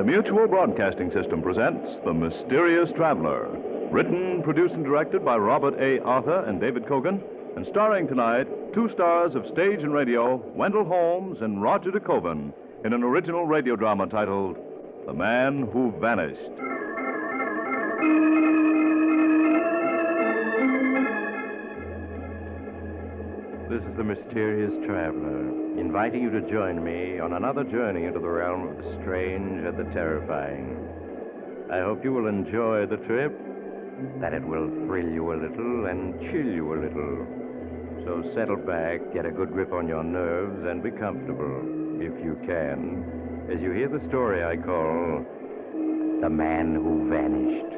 The Mutual Broadcasting System presents The Mysterious Traveler. Written, produced, and directed by Robert A. Arthur and David Cogan, and starring tonight two stars of stage and radio, Wendell Holmes and Roger de Koven, in an original radio drama titled The Man Who Vanished. This is the Mysterious Traveler, inviting you to join me on another journey into the realm of the strange and the terrifying. I hope you will enjoy the trip, that it will thrill you a little and chill you a little. So settle back, get a good grip on your nerves, and be comfortable, if you can, as you hear the story I call The Man Who Vanished.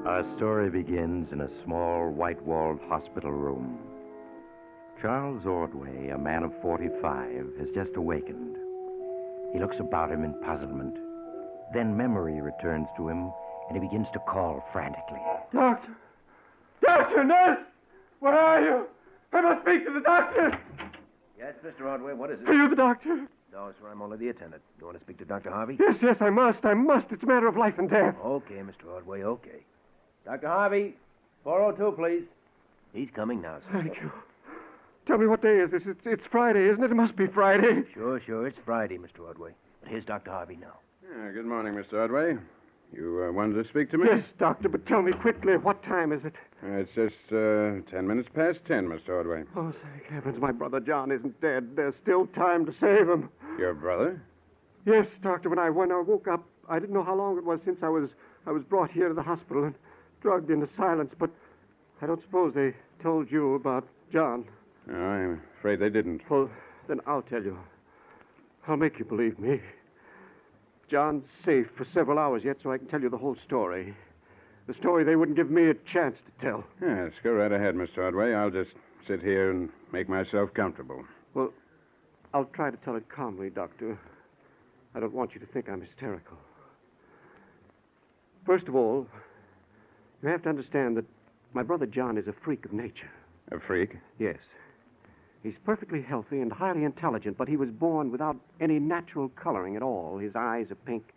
Our story begins in a small, white-walled hospital room. Charles Ordway, a man of 45, has just awakened. He looks about him in puzzlement. Then memory returns to him, and he begins to call frantically. Doctor! Doctor, nurse! Where are you? I must speak to the doctor! Yes, Mr. Ordway, what is it? Are you the doctor? No, sir, I'm only the attendant. You want to speak to Dr. Harvey? Yes, I must. It's a matter of life and death. Okay, Mr. Ordway, okay. Dr. Harvey, 402, please. He's coming now, sir. Thank you. Tell me, what day is this? It's Friday, isn't it? It must be Friday. Sure, it's Friday, Mr. Ordway. But here's Dr. Harvey now. Good morning, Mr. Ordway. You wanted to speak to me? Yes, doctor, but tell me quickly, what time is it? It's just 10 minutes past 10, Mr. Ordway. Oh, thank heavens, my brother John isn't dead. There's still time to save him. Your brother? Yes, doctor, when I woke up, I didn't know how long it was since I was brought here to the hospital and drugged into silence, but I don't suppose they told you about John. No, I'm afraid they didn't. Well, then I'll tell you. I'll make you believe me. John's safe for several hours yet, so I can tell you the whole story. The story they wouldn't give me a chance to tell. Yes, go right ahead, Mr. Ordway. I'll just sit here and make myself comfortable. Well, I'll try to tell it calmly, Doctor. I don't want you to think I'm hysterical. First of all, you have to understand that my brother John is a freak of nature. A freak? Yes. He's perfectly healthy and highly intelligent, but he was born without any natural coloring at all. His eyes are pink.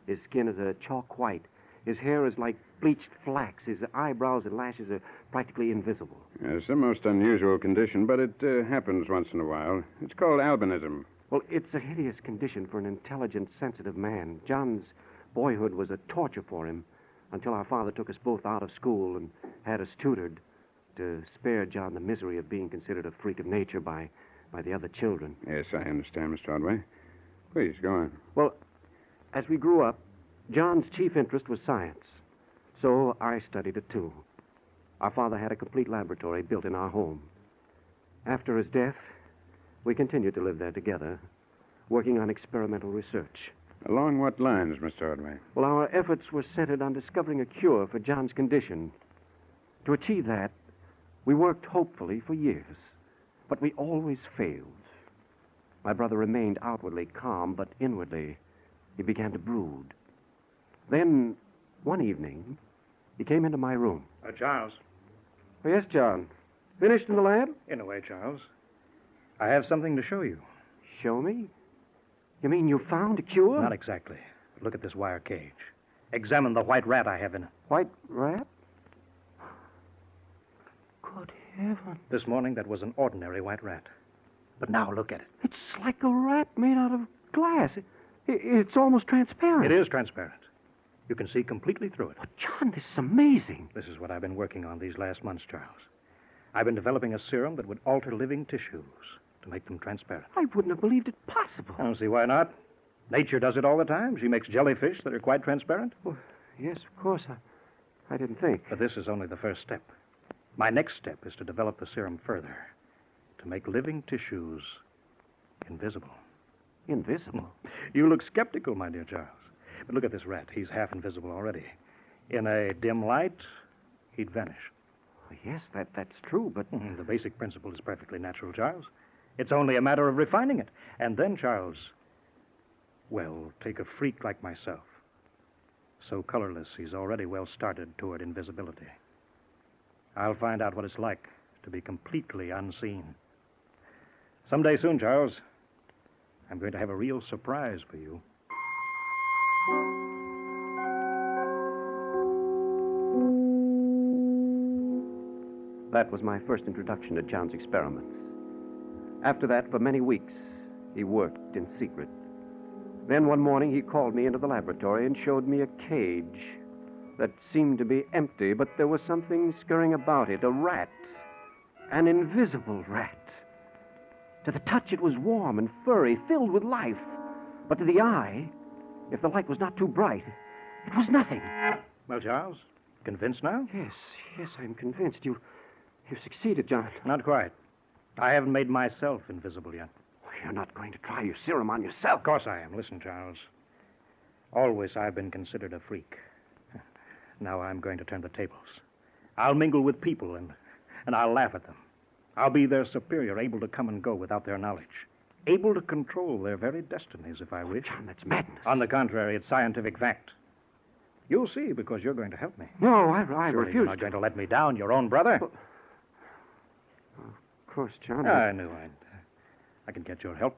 His skin is a chalk white. His hair is like bleached flax. His eyebrows and lashes are practically invisible. It's a most unusual condition, but it happens once in a while. It's called albinism. Well, it's a hideous condition for an intelligent, sensitive man. John's boyhood was a torture for him until our father took us both out of school and had us tutored to spare John the misery of being considered a freak of nature by the other children. Yes, I understand, Mr. Ordway. Please, go on. Well, as we grew up, John's chief interest was science. So I studied it, too. Our father had a complete laboratory built in our home. After his death, we continued to live there together, working on experimental research. Along what lines, Mr. Ordway? Well, our efforts were centered on discovering a cure for John's condition. To achieve that, we worked hopefully for years, but we always failed. My brother remained outwardly calm, but inwardly he began to brood. Then, one evening, he came into my room. Charles. Oh, yes, John. Finished in the lab? In a way, Charles. I have something to show you. Show me? You mean you found a cure? Not exactly. Look at this wire cage. Examine the white rat I have in it. White rat? Good heaven. This morning, that was an ordinary white rat. But now, look at it. It's like a rat made out of glass. It's almost transparent. It is transparent. You can see completely through it. Oh, John, this is amazing. This is what I've been working on these last months, Charles. I've been developing a serum that would alter living tissues to make them transparent. I wouldn't have believed it possible. I don't see why not. Nature does it all the time. She makes jellyfish that are quite transparent. Well, yes, of course. I didn't think. But this is only the first step. My next step is to develop the serum further, to make living tissues invisible. Invisible? You look skeptical, my dear Charles. But look at this rat. He's half invisible already. In a dim light, he'd vanish. Yes, that's true, but... The basic principle is perfectly natural, Charles. It's only a matter of refining it. And then, Charles, well, take a freak like myself. So colorless, he's already well started toward invisibility. I'll find out what it's like to be completely unseen. Someday soon, Charles, I'm going to have a real surprise for you. That was my first introduction to John's experiments. After that, for many weeks, he worked in secret. Then one morning, he called me into the laboratory and showed me a cage that seemed to be empty, but there was something scurrying about it, a rat, an invisible rat. To the touch, it was warm and furry, filled with life. But to the eye, if the light was not too bright, it was nothing. Well, Charles, convinced now? Yes, I'm convinced. You've succeeded, John. Not quite. I haven't made myself invisible yet. You're not going to try your serum on yourself. Of course I am. Listen, Charles. Always I've been considered a freak. Now I'm going to turn the tables. I'll mingle with people and I'll laugh at them. I'll be their superior, able to come and go without their knowledge. Able to control their very destinies if I wish. John, that's madness. On the contrary, it's scientific fact. You'll see, because you're going to help me. No, I Surely refuse. You're not going to let me down, your own brother. Well, of course, John. I knew I can get your help.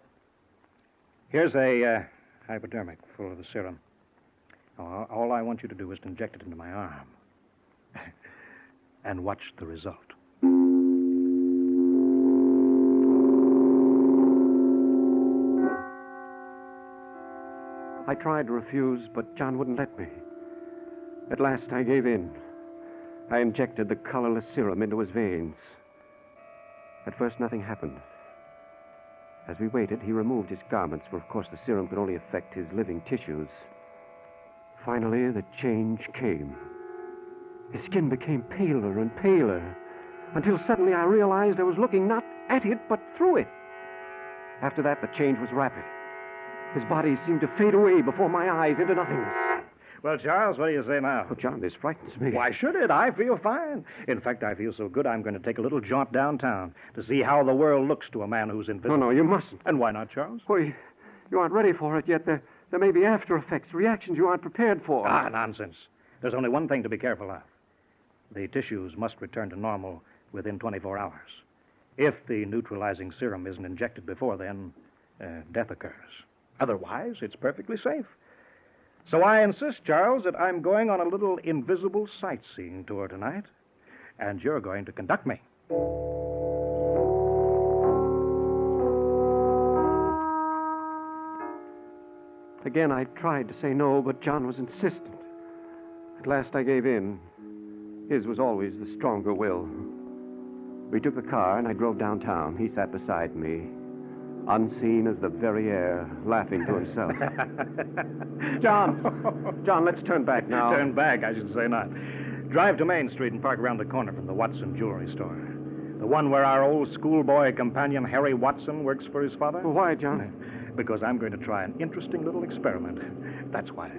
Here's a hypodermic full of the serum. All I want you to do is to inject it into my arm. And watch the result. I tried to refuse, but John wouldn't let me. At last, I gave in. I injected the colorless serum into his veins. At first, nothing happened. As we waited, he removed his garments, for of course the serum could only affect his living tissues. Finally, the change came. His skin became paler and paler, until suddenly I realized I was looking not at it, but through it. After that, the change was rapid. His body seemed to fade away before my eyes into nothingness. Well, Charles, what do you say now? Oh, John, this frightens me. Why should it? I feel fine. In fact, I feel so good I'm going to take a little jaunt downtown to see how the world looks to a man who's invisible. No, you mustn't. And why not, Charles? Well, you aren't ready for it yet. There may be after effects, reactions you aren't prepared for. Ah, nonsense. There's only one thing to be careful of. The tissues must return to normal within 24 hours. If the neutralizing serum isn't injected before then, death occurs. Otherwise, it's perfectly safe. So I insist, Charles, that I'm going on a little invisible sightseeing tour tonight, and you're going to conduct me. Again, I tried to say no, but John was insistent. At last, I gave in. His was always the stronger will. We took the car, and I drove downtown. He sat beside me, unseen as the very air, laughing to himself. John, let's turn back now. Turn back, I should say not. Drive to Main Street and park around the corner from the Watson jewelry store. The one where our old schoolboy companion, Harry Watson, works for his father. Well, why, John? Because I'm going to try an interesting little experiment. That's why.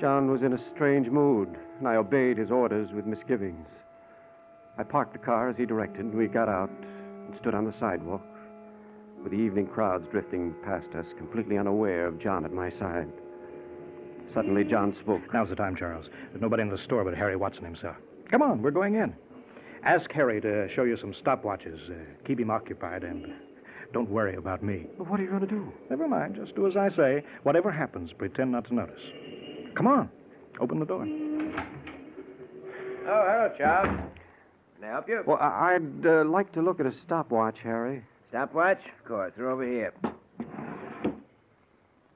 John was in a strange mood, and I obeyed his orders with misgivings. I parked the car as he directed, and we got out and stood on the sidewalk, with the evening crowds drifting past us, completely unaware of John at my side. Suddenly, John spoke. Now's the time, Charles. There's nobody in the store but Harry Watson himself. Come on, we're going in. Ask Harry to show you some stopwatches. Keep him occupied, and don't worry about me. Well, what are you going to do? Never mind. Just do as I say. Whatever happens, pretend not to notice. Come on. Open the door. Oh, hello, Charles. Can I help you? Well, I'd like to look at a stopwatch, Harry. Stopwatch? Of course. They're over here.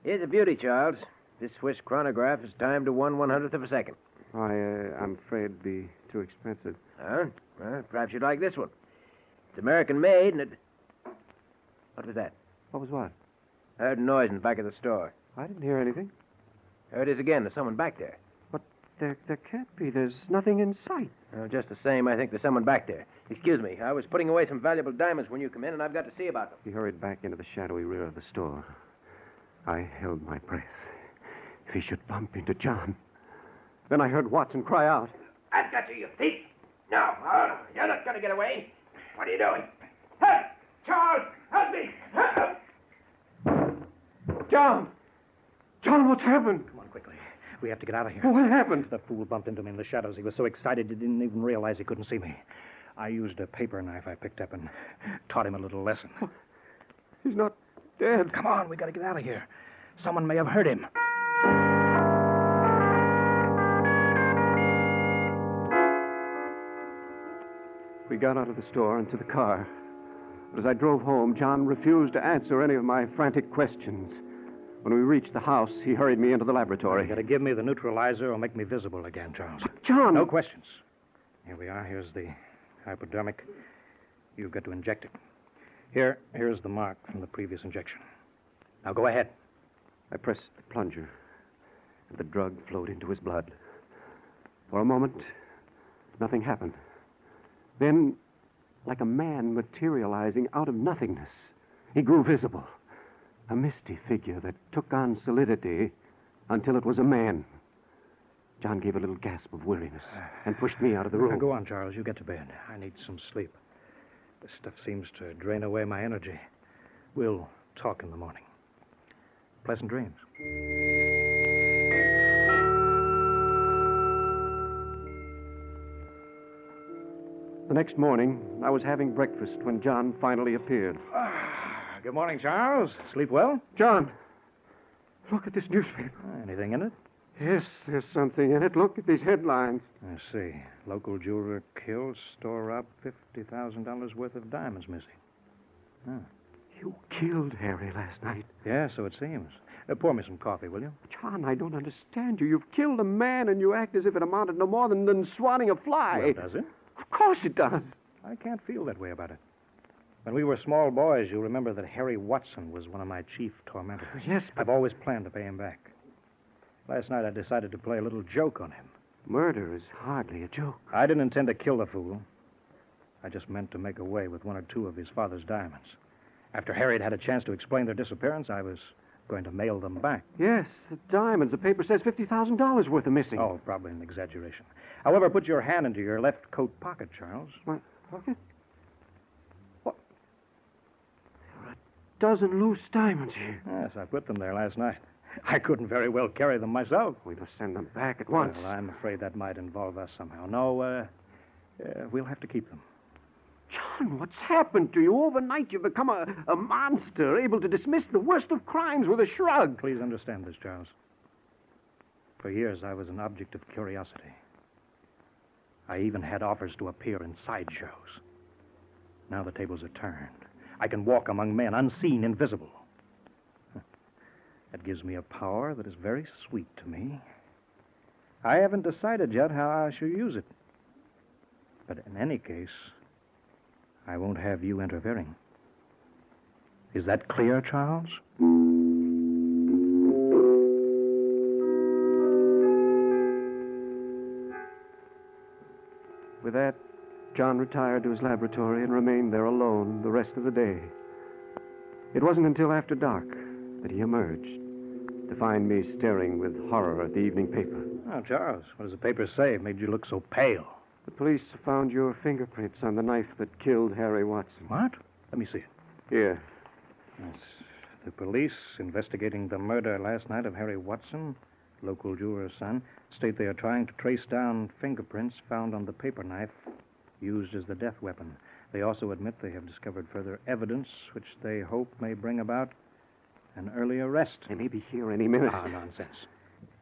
Here's a beauty, Charles. This Swiss chronograph is timed to 1/100th of a second. I'm afraid it'd be too expensive. Huh? Well, perhaps you'd like this one. It's American-made, and it... What was that? What was what? I heard a noise in the back of the store. I didn't hear anything. There it is again. There's someone back there. But there can't be. There's nothing in sight. Well, just the same, I think there's someone back there. Excuse me. I was putting away some valuable diamonds when you come in, and I've got to see about them. He hurried back into the shadowy rear of the store. I held my breath. If he should bump into John. Then I heard Watson cry out. I've got you, you thief! No, you're not going to get away. What are you doing? Hey, Charles, help me! John! John, what's happened? Come on, quickly. We have to get out of here. What happened? The fool bumped into me in the shadows. He was so excited he didn't even realize he couldn't see me. I used a paper knife I picked up and taught him a little lesson. He's not dead. Come on, we got to get out of here. Someone may have heard him. We got out of the store and to the car. But as I drove home, John refused to answer any of my frantic questions. When we reached the house, he hurried me into the laboratory. You got to give me the neutralizer or make me visible again, Charles. John! No questions. Here we are. Here's the hypodermic. You've got to inject it. Here's the mark from the previous injection. Now go ahead. I pressed the plunger, and the drug flowed into his blood. For a moment, nothing happened. Then, like a man materializing out of nothingness, he grew visible. A misty figure that took on solidity until it was a man. John gave a little gasp of weariness and pushed me out of the room. Now go on, Charles. You get to bed. I need some sleep. This stuff seems to drain away my energy. We'll talk in the morning. Pleasant dreams. The next morning, I was having breakfast when John finally appeared. Good morning, Charles. Sleep well? John, look at this newspaper. Anything in it? Yes, there's something in it. Look at these headlines. I see. Local jeweler killed, store robbed, $50,000 worth of diamonds missing. Oh. You killed Harry last night. Yeah, so it seems. Pour me some coffee, will you? John, I don't understand you. You've killed a man and you act as if it amounted no more than swatting a fly. Well, does it? Of course it does. I can't feel that way about it. When we were small boys, you'll remember that Harry Watson was one of my chief tormentors. Yes, but I've always planned to pay him back. Last night I decided to play a little joke on him. murder is hardly a joke. I didn't intend to kill the fool. I just meant to make away with one or two of his father's diamonds. After Harry had had a chance to explain their disappearance, I was going to mail them back. Yes, the diamonds. The paper says $50,000 worth of missing. Oh, probably an exaggeration. However, put your hand into your left coat pocket, Charles. My pocket? What? There are a dozen loose diamonds here. Yes, I put them there last night. I couldn't very well carry them myself. We must send them back at once. Well, I'm afraid that might involve us somehow. No, we'll have to keep them. John, what's happened to you? Overnight you've become a monster, able to dismiss the worst of crimes with a shrug. Please understand this, Charles. For years, I was an object of curiosity. I even had offers to appear in sideshows. Now the tables are turned. I can walk among men, unseen, invisible. That gives me a power that is very sweet to me. I haven't decided yet how I shall use it. But in any case, I won't have you interfering. Is that clear, Charles? With that, John retired to his laboratory and remained there alone the rest of the day. It wasn't until after dark that he emerged to find me staring with horror at the evening paper. Oh, Charles, what does the paper say? It made you look so pale. The police found your fingerprints on the knife that killed Harry Watson. What? Let me see it. Here. Yes. The police investigating the murder last night of Harry Watson, local jeweler's son, state they are trying to trace down fingerprints found on the paper knife used as the death weapon. They also admit they have discovered further evidence which they hope may bring about an early arrest. They may be here any minute. Ah, nonsense.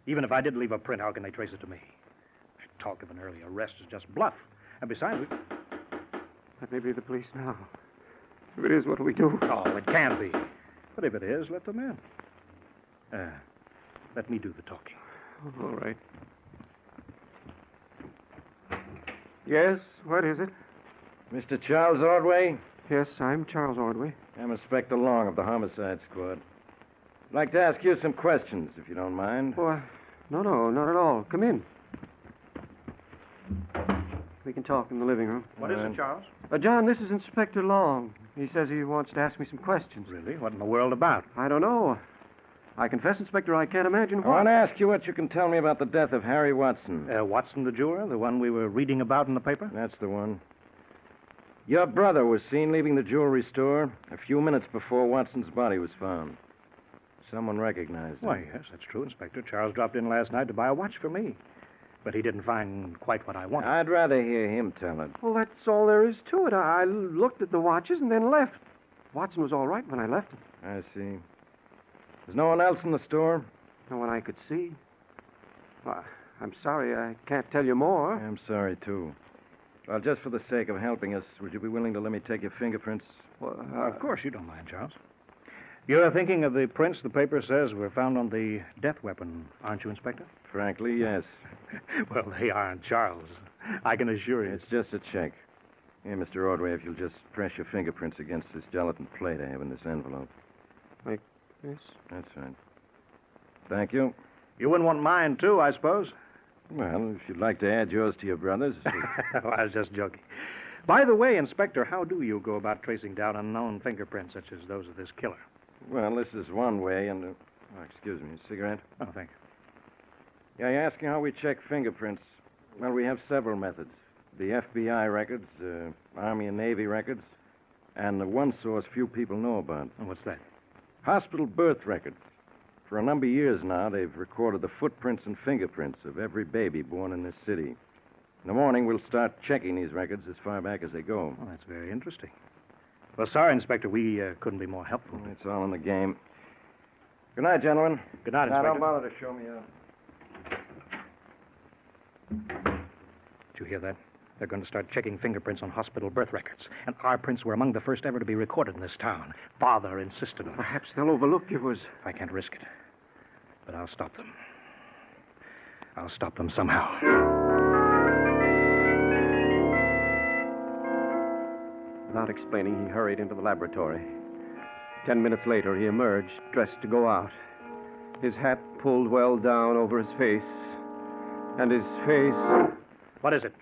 Even if I did leave a print, how can they trace it to me? Talk of an early arrest is just bluff. And besides, That may be the police now. If it is, what do we do? Oh, it can be. But if it is, let them in. Let me do the talking. All right. Yes, what is it? Mr. Charles Ordway? Yes, I'm Charles Ordway. I'm Inspector Long of the Homicide Squad. I'd like to ask you some questions, if you don't mind. Oh, no, not at all. Come in. We can talk in the living room. What is it, Charles? John, this is Inspector Long. He says he wants to ask me some questions. Really? What in the world about? I don't know. I confess, Inspector, I can't imagine I what. want to ask you what you can tell me about the death of Harry Watson. Watson the jeweler, the one we were reading about in the paper? That's the one. Your brother was seen leaving the jewelry store a few minutes before Watson's body was found. Someone recognized him. Why, yes, that's true, Inspector. Charles dropped in last night to buy a watch for me. But he didn't find quite what I wanted. I'd rather hear him tell it. Well, that's all there is to it. I looked at the watches and then left. Watson was all right when I left him. I see. There's no one else in the store? No one I could see. Well, I'm sorry, I can't tell you more. I'm sorry, too. Well, just for the sake of helping us, would you be willing to let me take your fingerprints? Well, Of course, you don't mind, Charles. You're thinking of the prints the paper says were found on the death weapon, aren't you, Inspector? Frankly, yes. Well, they aren't, Charles. I can assure you. It's just a check. Here, Mr. Ordway, if you'll just press your fingerprints against this gelatin plate I have in this envelope. Like this? That's right. Thank you. You wouldn't want mine, too, I suppose? Well, if you'd like to add yours to your brother's. Well, I was just joking. By the way, Inspector, how do you go about tracing down unknown fingerprints such as those of this killer? Well, this is one way, and... oh, excuse me, a cigarette? Oh, thank you. Yeah, you're asking how we check fingerprints. Well, we have several methods. The FBI records, Army and Navy records, and the one source few people know about. Oh, what's that? Hospital birth records. For a number of years now, they've recorded the footprints and fingerprints of every baby born in this city. In the morning, we'll start checking these records as far back as they go. Oh, that's very interesting. Well, sorry, Inspector, we couldn't be more helpful. It's all in the game. Good night, gentlemen. Good night, Now, Inspector. don't bother to show me out. Did you hear that? They're going to start checking fingerprints on hospital birth records. And our prints were among the first ever to be recorded in this town. Father insisted on it. Perhaps they'll overlook yours. I can't risk it. But I'll stop them. I'll stop them somehow. Without explaining, he hurried into the laboratory. 10 minutes later, he emerged, dressed to go out. His hat pulled well down over his face. And his face... What is it?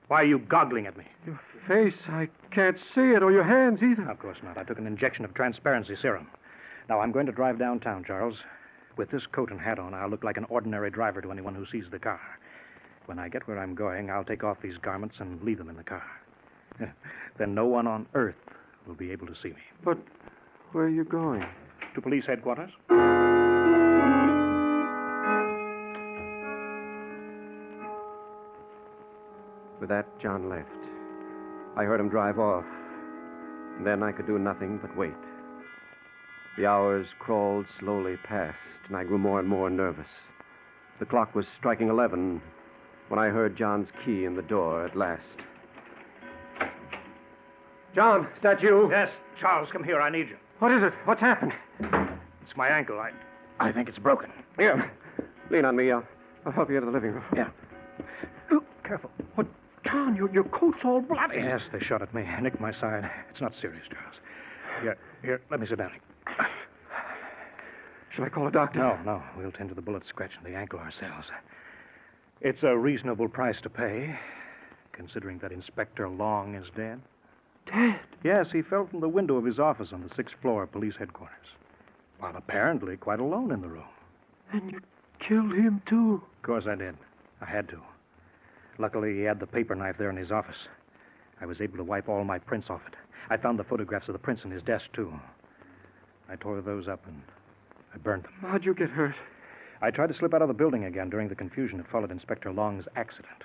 Why are you goggling at me? Your face, I can't see it, or your hands either. Of course not. I took an injection of transparency serum. Now, I'm going to drive downtown, Charles. With this coat and hat on, I'll look like an ordinary driver to anyone who sees the car. When I get where I'm going, I'll take off these garments and leave them in the car. Then no one on earth will be able to see me. But where are you going? To police headquarters? With that, John left. I heard him drive off. And then I could do nothing but wait. The hours crawled slowly past, and I grew more and more nervous. The clock was striking 11 when I heard John's key in the door at last. John, is that you? Yes, Charles, come here. I need you. What is it? What's happened? It's my ankle. I think it's broken. Here, lean on me. I'll help you into the living room. Yeah. Oh, careful. What? John, your coat's all bloody. Yes, they shot at me. Nicked my side. It's not serious, Charles. Here, let me sit down. Shall I call a doctor? No. We'll tend to the bullet scratch in the ankle ourselves. It's a reasonable price to pay, considering that Inspector Long is dead. Dead? Yes, he fell from the window of his office on the 6th floor of police headquarters, while apparently quite alone in the room. And you killed him, too? Of course I did. I had to. Luckily, he had the paper knife there in his office. I was able to wipe all my prints off it. I found the photographs of the prints in his desk, too. I tore those up and I burned them. How'd you get hurt? I tried to slip out of the building again during the confusion that followed Inspector Long's accident.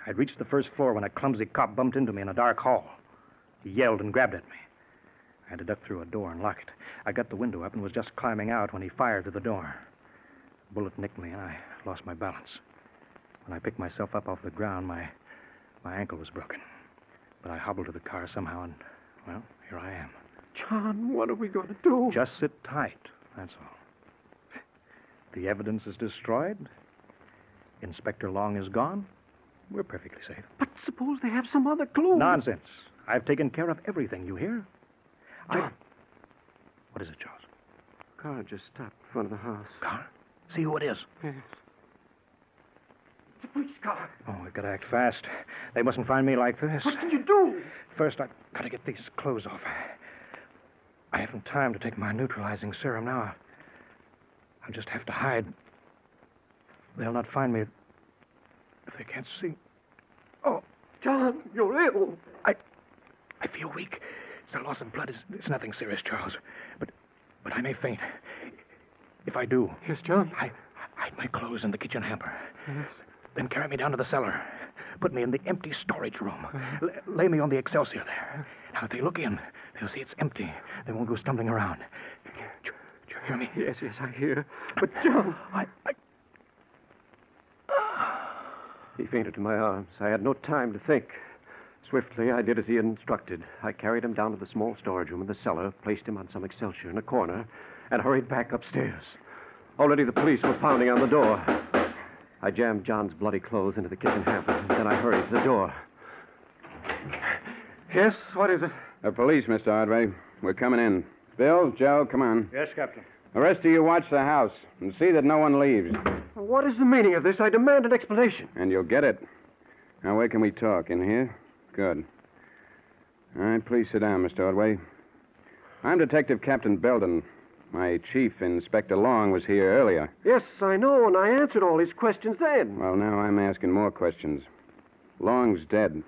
I'd reached the first floor when a clumsy cop bumped into me in a dark hall. He yelled and grabbed at me. I had to duck through a door and lock it. I got the window up and was just climbing out when he fired through the door. The bullet nicked me and I lost my balance. When I picked myself up off the ground, my ankle was broken. But I hobbled to the car somehow and, well, here I am. John, what are we going to do? Just sit tight, that's all. The evidence is destroyed. Inspector Long is gone. We're perfectly safe. But suppose they have some other clue. Nonsense. I've taken care of everything, you hear? John. What is it, Charles? Car just stopped in front of the house. Car? See who it is. Yes. It's a police car. Oh, we've got to act fast. They mustn't find me like this. What can you do? First, I've got to get these clothes off. I haven't time to take my neutralizing serum now. I'll just have to hide. They'll not find me if they can't see. Oh, John, you're ill. I feel weak. It's a loss of blood. It's nothing serious, Charles. But I may faint. If I do, Yes, John? hide my clothes in the kitchen hamper. Yes. Then carry me down to the cellar. Put me in the empty storage room. Lay me on the Excelsior there. Now, if they look in, they'll see it's empty. They won't go stumbling around. Do you hear me? Yes, I hear. But, John... He fainted in my arms. I had no time to think. Swiftly, I did as he had instructed. I carried him down to the small storage room in the cellar, placed him on some Excelsior in a corner, and hurried back upstairs. Already the police were pounding on the door. I jammed John's bloody clothes into the kitchen hamper, and then I hurried to the door. Yes, what is it? The police, Mr. Ordway. We're coming in. Bill, Joe, come on. Yes, Captain. The rest of you watch the house and see that no one leaves. What is the meaning of this? I demand an explanation. And you'll get it. Now, where can we talk? In here? Good. All right, please sit down, Mr. Ordway. I'm Detective Captain Belden. My chief, Inspector Long, was here earlier. Yes, I know, and I answered all his questions then. Well, now I'm asking more questions. Long's dead.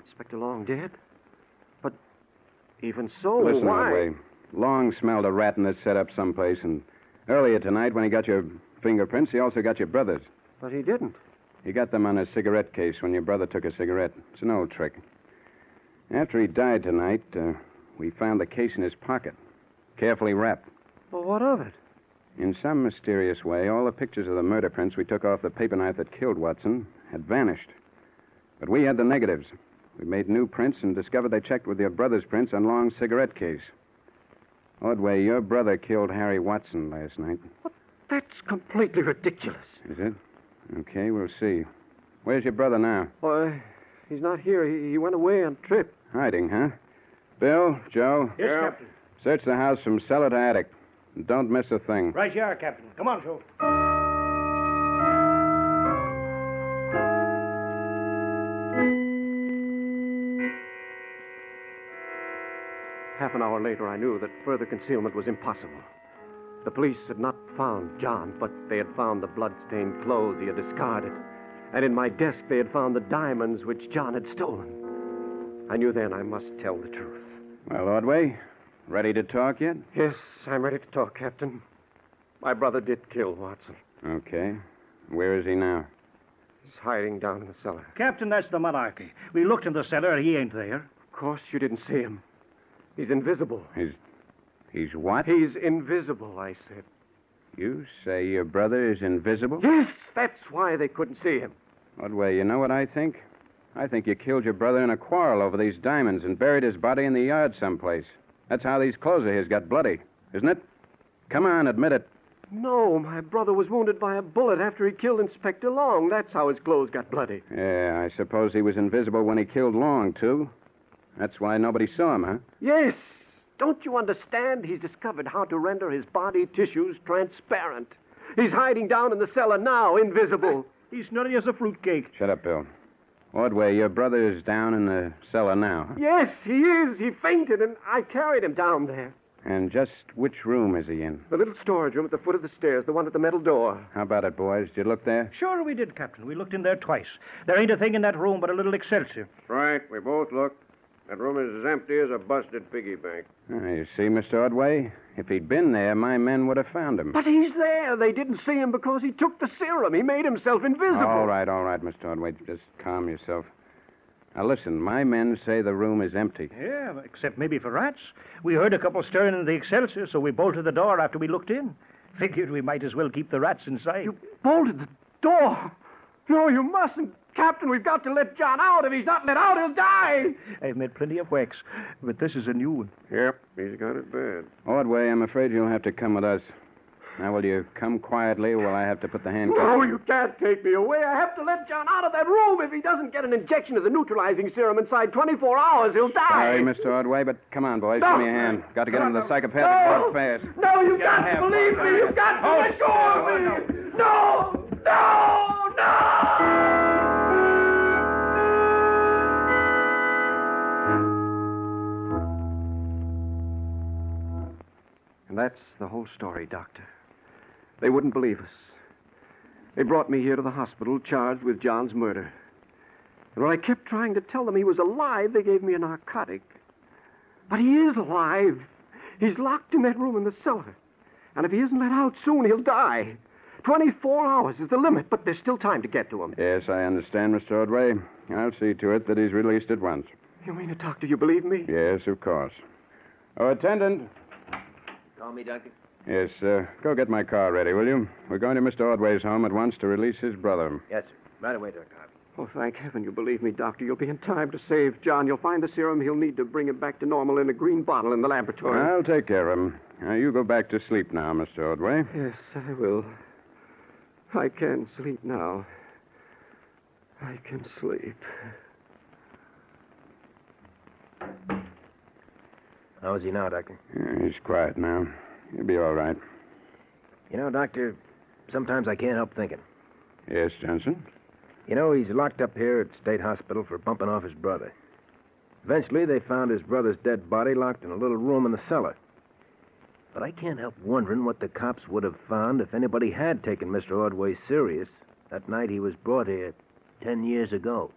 Inspector Long dead? But even so, Listen, why? Ordway. Long smelled a rat in this setup someplace, and earlier tonight, when he got your fingerprints, he also got your brother's. But he didn't. He got them on a cigarette case when your brother took a cigarette. It's an old trick. After he died tonight, we found the case in his pocket, carefully wrapped. Well, what of it? In some mysterious way, all the pictures of the murder prints we took off the paper knife that killed Watson had vanished. But we had the negatives. We made new prints and discovered they checked with your brother's prints on Long's cigarette case. Ordway, your brother killed Harry Watson last night. That's completely ridiculous. Is it? Okay, we'll see. Where's your brother now? Why, he's not here. He went away on a trip. Hiding, huh? Bill, Joe. Yes, Captain. Search the house from cellar to attic. And don't miss a thing. Right you are, Captain. Come on, Joe. Half an hour later, I knew that further concealment was impossible. The police had not found John, but they had found the blood-stained clothes he had discarded. And in my desk, they had found the diamonds which John had stolen. I knew then I must tell the truth. Well, Ordway, ready to talk yet? Yes, I'm ready to talk, Captain. My brother did kill Watson. Okay. Where is he now? He's hiding down in the cellar. Captain, that's the monarchy. We looked in the cellar. He ain't there. Of course, you didn't see him. He's invisible. He's what? He's invisible, I said. You say your brother is invisible? Yes, that's why they couldn't see him. Ordway, you know what I think? I think you killed your brother in a quarrel over these diamonds and buried his body in the yard someplace. That's how these clothes of his got bloody, isn't it? Come on, admit it. No, my brother was wounded by a bullet after he killed Inspector Long. That's how his clothes got bloody. Yeah, I suppose he was invisible when he killed Long, too. That's why nobody saw him, huh? Yes. Don't you understand? He's discovered how to render his body tissues transparent. He's hiding down in the cellar now, invisible. He's nutty as a fruitcake. Shut up, Bill. Ordway, your brother is down in the cellar now, huh? Yes, he is. He fainted, and I carried him down there. And just which room is he in? The little storage room at the foot of the stairs, the one with the metal door. How about it, boys? Did you look there? Sure we did, Captain. We looked in there twice. There ain't a thing in that room but a little Excelsior. Right, we both looked. That room is as empty as a busted piggy bank. You see, Mr. Ordway, if he'd been there, my men would have found him. But he's there. They didn't see him because he took the serum. He made himself invisible. All right, Mr. Ordway. Just calm yourself. Now, listen, my men say the room is empty. Yeah, except maybe for rats. We heard a couple stirring in the Excelsior, so we bolted the door after we looked in. Figured we might as well keep the rats inside. You bolted the door. No, you mustn't. Captain, we've got to let John out. If he's not let out, he'll die. I've made plenty of whacks, but this is a new one. Yep, he's got it bad. Ordway, I'm afraid you'll have to come with us. Now, will you come quietly while I have to put the handcuffs No, on? you can't take me away. I have to let John out of that room. If he doesn't get an injection of the neutralizing serum inside 24 hours, he'll die. Sorry, Mr. Ordway, but come on, boys. No. Give me a hand. Got to get him to the psychopathic No. ward fast. No, you've got to half believe more me. time. You've got to let go of me. No, no, no. And that's the whole story, Doctor. They wouldn't believe us. They brought me here to the hospital charged with John's murder. And when I kept trying to tell them he was alive, they gave me a narcotic. But he is alive. He's locked in that room in the cellar. And if he isn't let out soon, he'll die. 24 hours is the limit, but there's still time to get to him. Yes, I understand, Mr. Ordway. I'll see to it that he's released at once. You mean it, Doctor? You believe me? Yes, of course. Oh, attendant. Call me, Doctor? Yes, go get my car ready, will you? We're going to Mr. Ordway's home at once to release his brother. Yes, sir. Right away, Dr. Harvey. Oh, thank heaven you believe me, Doctor. You'll be in time to save John. You'll find the serum he'll need to bring him back to normal in a green bottle in the laboratory. I'll take care of him. You go back to sleep now, Mr. Ordway. Yes, I will. I can sleep now. I can sleep. How is he now, Doctor? He's quiet now. He'll be all right. You know, Doctor, sometimes I can't help thinking. Yes, Johnson? You know, he's locked up here at State Hospital for bumping off his brother. Eventually, they found his brother's dead body locked in a little room in the cellar. But I can't help wondering what the cops would have found if anybody had taken Mr. Ordway serious that night he was brought here 10 years ago.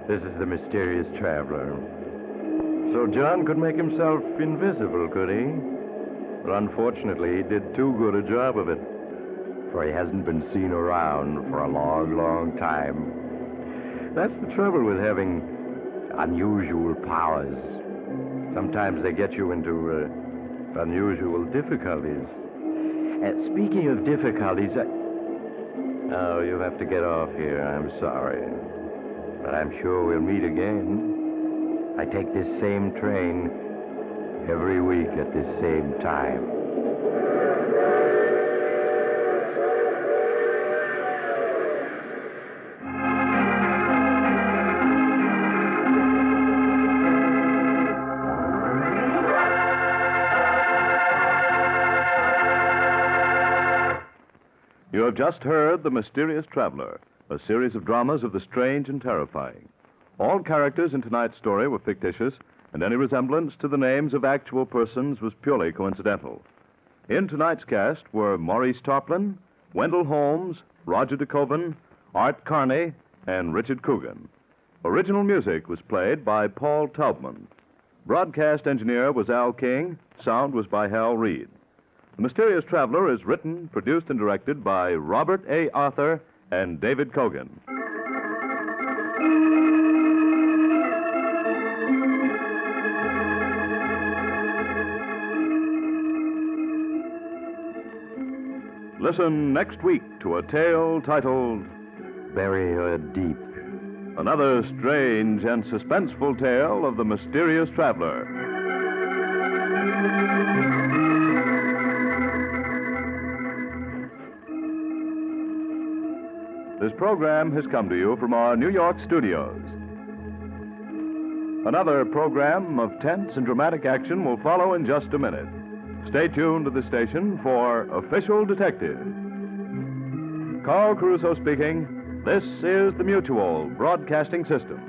This is the mysterious traveler. So John could make himself invisible, could he? But unfortunately, he did too good a job of it. For he hasn't been seen around for a long, long time. That's the trouble with having unusual powers. Sometimes they get you into unusual difficulties. Speaking of difficulties, Oh, you'll have to get off here. I'm sorry. But I'm sure we'll meet again. I take this same train every week at this same time. You have just heard The Mysterious Traveler, a series of dramas of the strange and terrifying. All characters in tonight's story were fictitious, and any resemblance to the names of actual persons was purely coincidental. In tonight's cast were Maurice Tarplin, Wendell Holmes, Roger DeCoven, Art Carney, and Richard Coogan. Original music was played by Paul Taubman. Broadcast engineer was Al King. Sound was by Hal Reed. The Mysterious Traveler is written, produced, and directed by Robert A. Arthur and David Cogan. Listen next week to a tale titled Bury Her Deep. Another Strange and Suspenseful Tale of the Mysterious Traveler. This program has come to you from our New York studios. Another program of tense and dramatic action will follow in just a minute. Stay tuned to the station for Official Detective. Carl Caruso speaking. This is the Mutual Broadcasting System.